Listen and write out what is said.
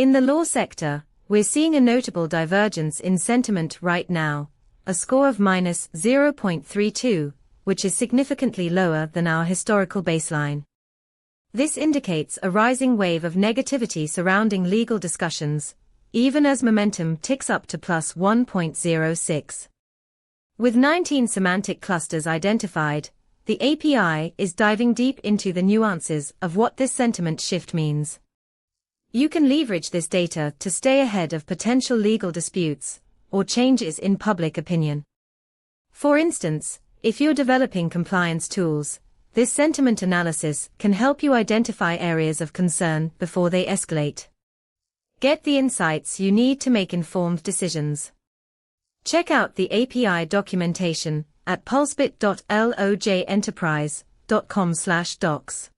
In the law sector, we're seeing a notable divergence in sentiment right now, a score of -0.32, which is significantly lower than our historical baseline. This indicates a rising wave of negativity surrounding legal discussions, even as momentum ticks up to +1.06. With 19 semantic clusters identified, the API is diving deep into the nuances of what this sentiment shift means. You can leverage this data to stay ahead of potential legal disputes or changes in public opinion. For instance, if you're developing compliance tools, this sentiment analysis can help you identify areas of concern before they escalate. Get the insights you need to make informed decisions. Check out the API documentation at pulsebit.lojenterprise.com/docs.